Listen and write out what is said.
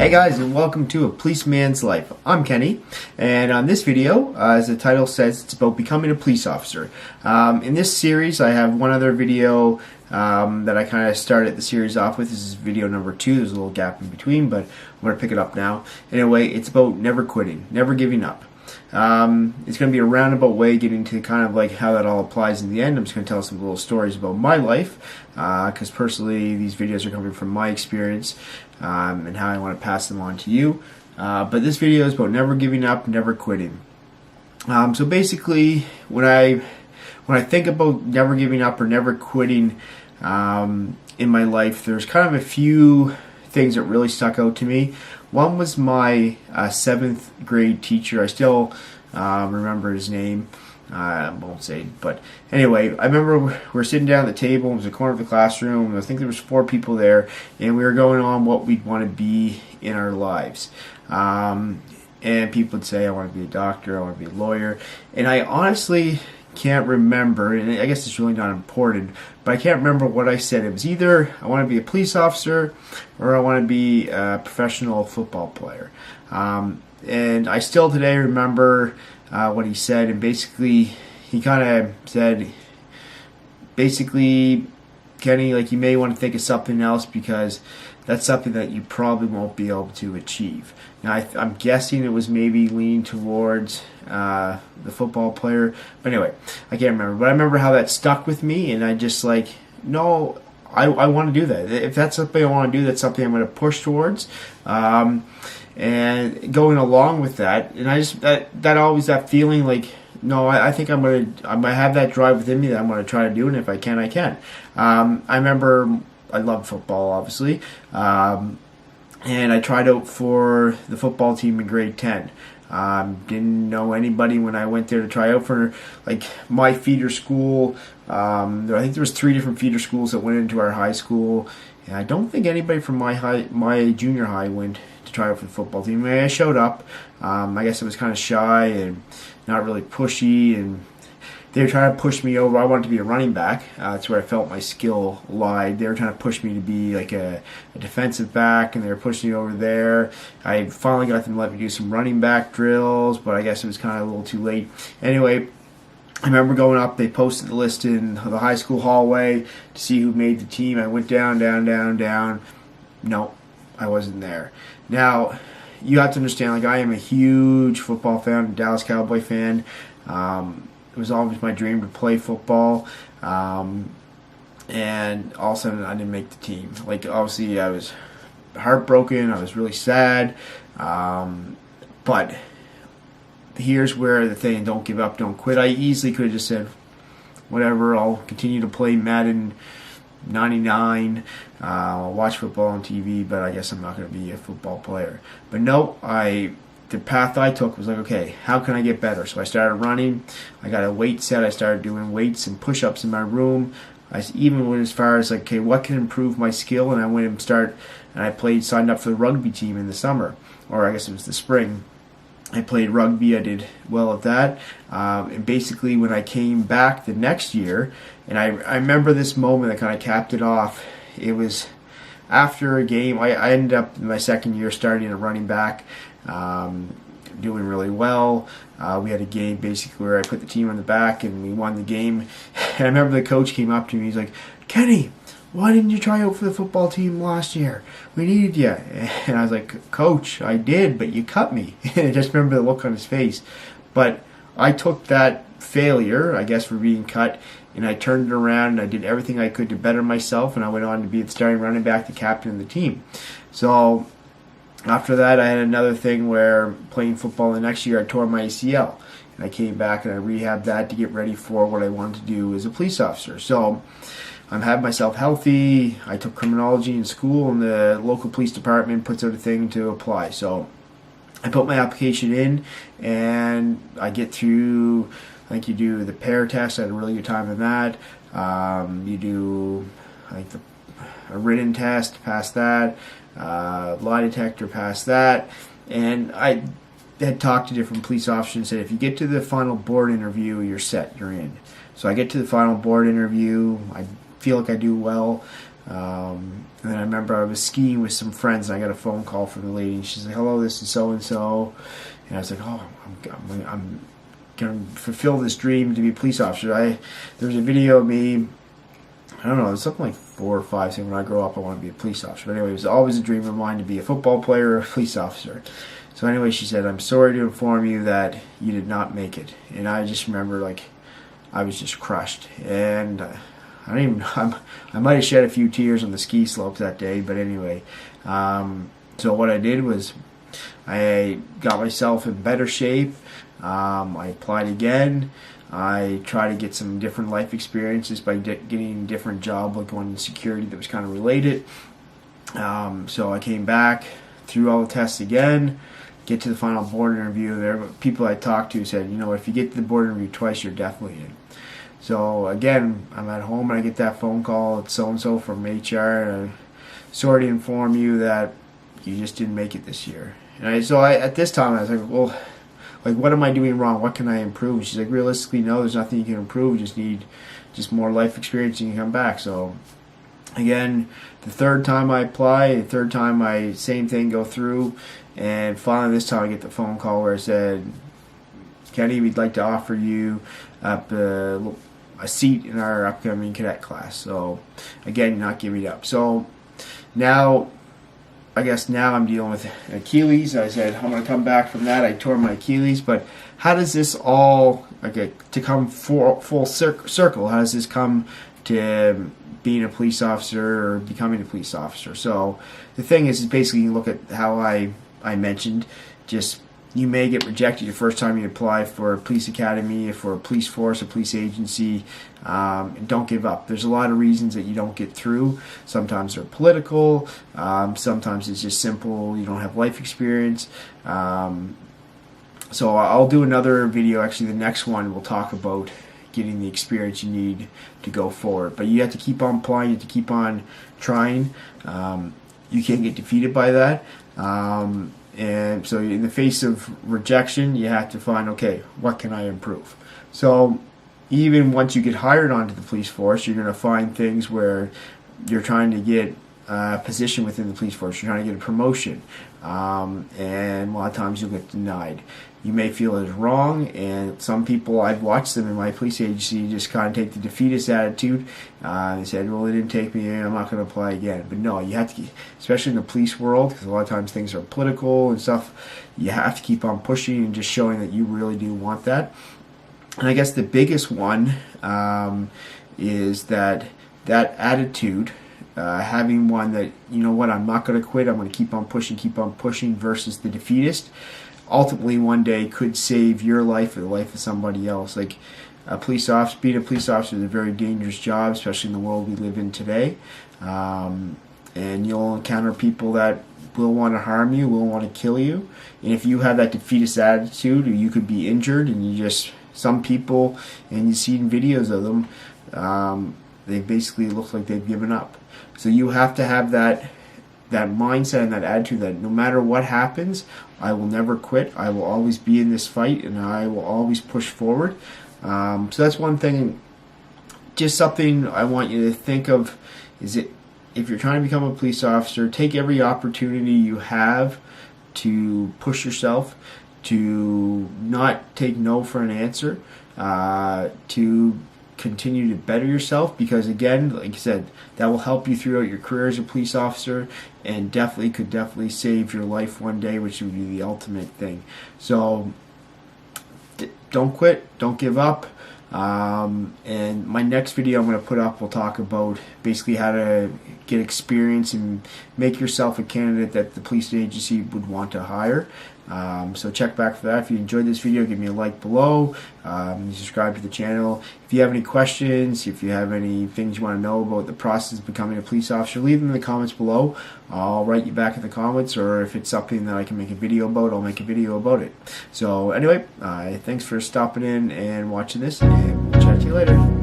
Hey guys, and welcome to A Policeman's Life. I'm Kenny, and on this video, as the title says, it's about becoming a police officer. In this series, I have one other video that I kind of started the series off with. This is video number 2. There's a little gap in between, but I'm going to pick it up now. Anyway, it's about never quitting, never giving up. It's going to be a roundabout way getting to kind of like how that all applies in the end. I'm just going to tell some little stories about my life because personally these videos are coming from my experience and how I want to pass them on to you. But this video is about never giving up, never quitting. So basically when I think about never giving up or never quitting in my life, there's kind of a few things that really stuck out to me. One was my 7th grade teacher. I still remember his name. I won't say, but anyway, I remember we were sitting down at the table. It was a corner of the classroom. I think there was 4 people there, and we were going on what we'd want to be in our lives. And people would say, I want to be a doctor, I want to be a lawyer. And I honestly can't remember, and I guess it's really not important, but I can't remember what I said. It was either I want to be a police officer or I want to be a professional football player. And I still today remember what he said, and basically he kind of said, basically, Kenny, like, you may want to think of something else because that's something that you probably won't be able to achieve. Now, I'm guessing it was maybe leaning towards the football player. But anyway, I can't remember. But I remember how that stuck with me, and I just like, no, I want to do that. If that's something I want to do, that's something I'm going to push towards. And going along with that, and I just, that always, that feeling like, no, I think I'm going to have that drive within me that I'm going to try to do, and if I can, I can. I remember I loved football, obviously, and I tried out for the football team in grade 10. Didn't know anybody when I went there to try out for like my feeder school. I think there was 3 different feeder schools that went into our high school, and I don't think anybody from my junior high went to try out for the football team. I showed up. I guess I was kind of shy and not really pushy, and they were trying to push me over. I wanted to be a running back. That's where I felt my skill lied. They were trying to push me to be like a defensive back, and they were pushing me over there. I finally got them to let me do some running back drills, but I guess it was kind of a little too late. Anyway, I remember going up. They posted the list in the high school hallway to see who made the team. I went down. No, I wasn't there. Now, you have to understand, like, I am a huge football fan, a Dallas Cowboy fan. It was always my dream to play football, and all of a sudden I didn't make the team. Like, obviously I was heartbroken, I was really sad, but here's where the thing, don't give up, don't quit. I easily could have just said, whatever, I'll continue to play Madden 99, I'll watch football on TV, but I guess I'm not going to be a football player. But no, the path I took was like, okay, how can I get better? So I started running. I got a weight set. I started doing weights and push-ups in my room. I even went as far as like, okay, what can improve my skill? And I went and I signed up for the rugby team in the summer, or I guess it was the spring. I played rugby. I did well at that. And basically, when I came back the next year, and I remember this moment that kind of capped it off. It was after a game. I ended up in my second year starting at running back. Doing really well. We had a game basically where I put the team on the back and we won the game. And I remember the coach came up to me. He's like, Kenny, why didn't you try out for the football team last year? We needed you. And I was like, Coach, I did, but you cut me. And I just remember the look on his face. But I took that failure, I guess, for being cut, and I turned it around and I did everything I could to better myself, and I went on to be the starting running back, the captain of the team. So after that, I had another thing where playing football the next year, I tore my ACL. And I came back and I rehabbed that to get ready for what I wanted to do as a police officer. So I'm having myself healthy. I took criminology in school, and the local police department puts out a thing to apply. So I put my application in, and I get through, I think you do the pair test. I had a really good time in that. You do, I think, a written test, pass that. Lie detector, past that, and I had talked to different police officers and said, if you get to the final board interview, you're set, you're in. So I get to the final board interview, I feel like I do well, And then I remember I was skiing with some friends, and I got a phone call from the lady, and she's like, "Hello, this is so and so," and I was like, "Oh, I'm gonna fulfill this dream to be a police officer." There was a video of me. I don't know, it was something like 4 or 5 saying, when I grow up I want to be a police officer. But anyway, it was always a dream of mine to be a football player or a police officer. So anyway, she said, "I'm sorry to inform you that you did not make it." And I just remember, like, I was just crushed. And I might have shed a few tears on the ski slopes that day, but anyway. So what I did was I got myself in better shape. I applied again. I tried to get some different life experiences by getting a different job, like going in security that was kind of related. So I came back, through all the tests again, get to the final board interview. There, people I talked to said, if you get to the board interview twice, you're definitely in. So again, I'm at home and I get that phone call. It's so-and-so from HR. And sorry to inform you that you just didn't make it this year. And so at this time, I was like, well, like, what am I doing wrong? What can I improve? And she's like, realistically, no, there's nothing you can improve. You just need more life experience and you can come back. So again, the third time I apply, the third time same thing, go through. And finally this time I get the phone call where it said, "Kenny, we'd like to offer you a seat in our upcoming cadet class." So again, you're not giving up. So now, I guess now I'm dealing with Achilles. I said I'm going to come back from that. I tore my Achilles, but how does this all, to come full circle? How does this come to being a police officer or becoming a police officer? So the thing is basically you look at how I mentioned, just you may get rejected the first time you apply for a police academy, for a police force, a police agency. Don't give up. There's a lot of reasons that you don't get through. Sometimes they're political. Sometimes it's just simple. You don't have life experience. So I'll do another video. Actually, the next one will talk about getting the experience you need to go forward. But you have to keep on applying. You have to keep on trying. You can't get defeated by that. And so in the face of rejection, you have to find, okay, what can I improve? So even once you get hired onto the police force, you're going to find things where you're trying to get a position within the police force. You're trying to get a promotion. And a lot of times you'll get denied. You may feel it's wrong, and some people, I've watched them in my police agency just kind of take the defeatist attitude. They said, well, they didn't take me in, I'm not going to apply again. But no, you have to, especially in the police world, because a lot of times things are political and stuff, you have to keep on pushing and just showing that you really do want that. And I guess the biggest one is that attitude, having one that, you know what, I'm not going to quit, I'm going to keep on pushing versus the defeatist, ultimately one day could save your life or the life of somebody else. Like a police officer, being a police officer is a very dangerous job, especially in the world we live in today. And you'll encounter people that will want to harm you, will want to kill you. And if you have that defeatist attitude, you could be injured, and some people, and you see in videos of them, they basically look like they've given up. So you have to have that mindset and that attitude that no matter what happens, I will never quit. I will always be in this fight, and I will always push forward. So that's one thing. Just something I want you to think of is if you're trying to become a police officer, take every opportunity you have to push yourself, to not take no for an answer, to continue to better yourself, because again, like I said, that will help you throughout your career as a police officer, and could save your life one day, which would be the ultimate thing. So don't quit, don't give up. And my next video I'm going to put up will talk about basically how to get experience and make yourself a candidate that the police agency would want to hire. So check back for that. If you enjoyed this video, give me a like below. Subscribe to the channel. If you have any questions, if you have any things you want to know about the process of becoming a police officer, leave them in the comments below. I'll write you back in the comments, or if it's something that I can make a video about, I'll make a video about it. So anyway, thanks for stopping in and watching this, and we'll chat to you later.